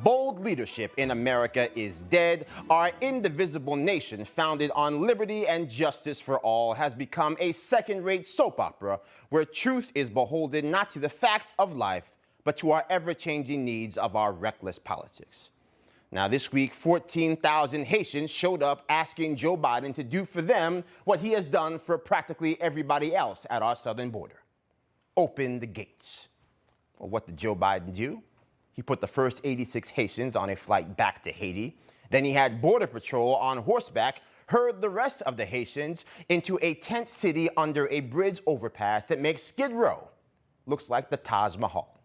Bold leadership in America is dead. Our indivisible nation, founded on liberty and justice for all, has become a second-rate soap opera where truth is beholden not to the facts of life, but to our ever-changing needs of our reckless politics. Now, this week, 14,000 Haitians showed up asking Joe Biden to do for them what he has done for practically everybody else at our southern border: open the gates. Well, what did Joe Biden do? He put the first 86 Haitians on a flight back to Haiti. Then he had Border Patrol on horseback herd the rest of the Haitians into a tent city under a bridge overpass that makes Skid Row looks like the Taj Mahal.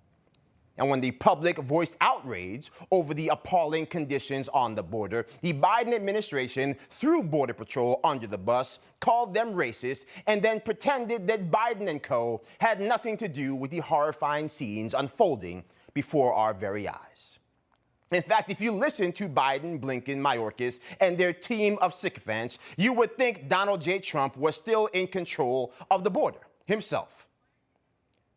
And when the public voiced outrage over the appalling conditions on the border, the Biden administration threw Border Patrol under the bus, called them racist, and then pretended that Biden and co. had nothing to do with the horrifying scenes unfolding before our very eyes. In fact, if you listen to Biden, Blinken, Mayorkas, and their team of sycophants, you would think Donald J. Trump was still in control of the border himself.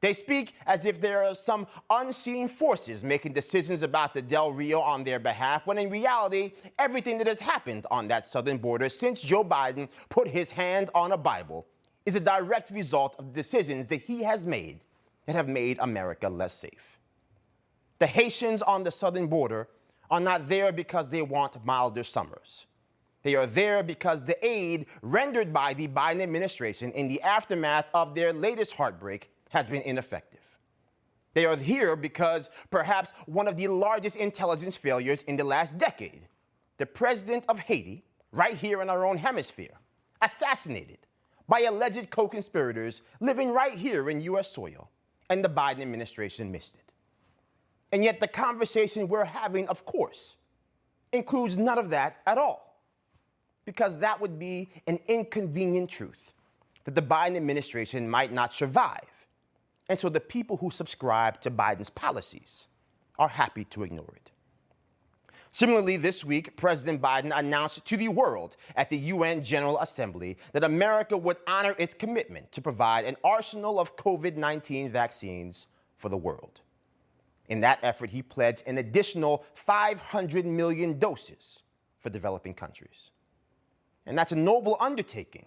They speak as if there are some unseen forces making decisions about the Del Rio on their behalf, when in reality, everything that has happened on that southern border since Joe Biden put his hand on a Bible is a direct result of decisions that he has made that have made America less safe. The Haitians on the southern border are not there because they want milder summers. They are there because the aid rendered by the Biden administration in the aftermath of their latest heartbreak has been ineffective. They are here because perhaps one of the largest intelligence failures in the last decade, the president of Haiti, right here in our own hemisphere, assassinated by alleged co-conspirators living right here in U.S. soil, and the Biden administration missed it. And yet the conversation we're having, of course, includes none of that at all, because that would be an inconvenient truth that the Biden administration might not survive. And so the people who subscribe to Biden's policies are happy to ignore it. Similarly, this week, President Biden announced to the world at the UN General Assembly that America would honor its commitment to provide an arsenal of COVID-19 vaccines for the world. In that effort, he pledged an additional 500 million doses for developing countries. And that's a noble undertaking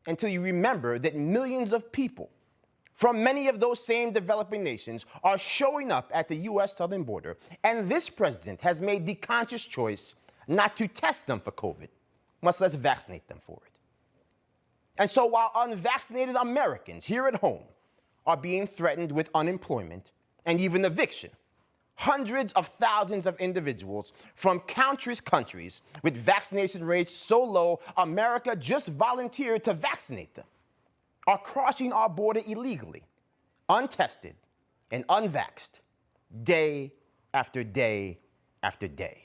until you remember that millions of people from many of those same developing nations are showing up at the U.S. southern border, and this president has made the conscious choice not to test them for COVID, much less vaccinate them for it. And so while unvaccinated Americans here at home are being threatened with unemployment and even eviction, hundreds of thousands of individuals from countless countries with vaccination rates so low America just volunteered to vaccinate them are crossing our border illegally, untested and unvaxxed, day after day after day.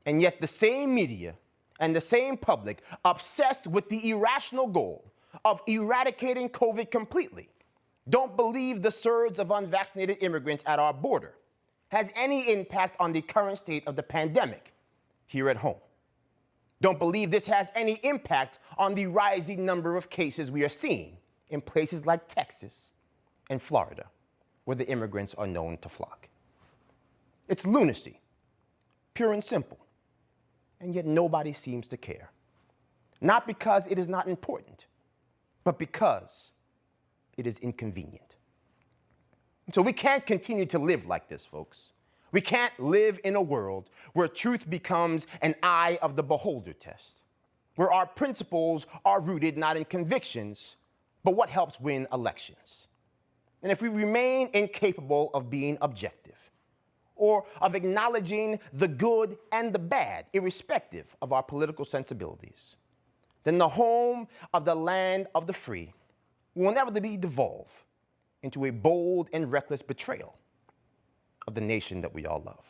And yet the same media and the same public obsessed with the irrational goal of eradicating COVID completely don't believe the surge of unvaccinated immigrants at our border has any impact on the current state of the pandemic here at home. Don't believe this has any impact on the rising number of cases we are seeing in places like Texas and Florida, where the immigrants are known to flock. It's lunacy, pure and simple, and yet nobody seems to care. Not because it is not important, but because it is inconvenient. And so we can't continue to live like this, folks. We can't live in a world where truth becomes an eye of the beholder test, where our principles are rooted not in convictions, but what helps win elections. And if we remain incapable of being objective, or of acknowledging the good and the bad, irrespective of our political sensibilities, then the home of the land of the free will inevitably devolve into a bold and reckless betrayal of the nation that we all love.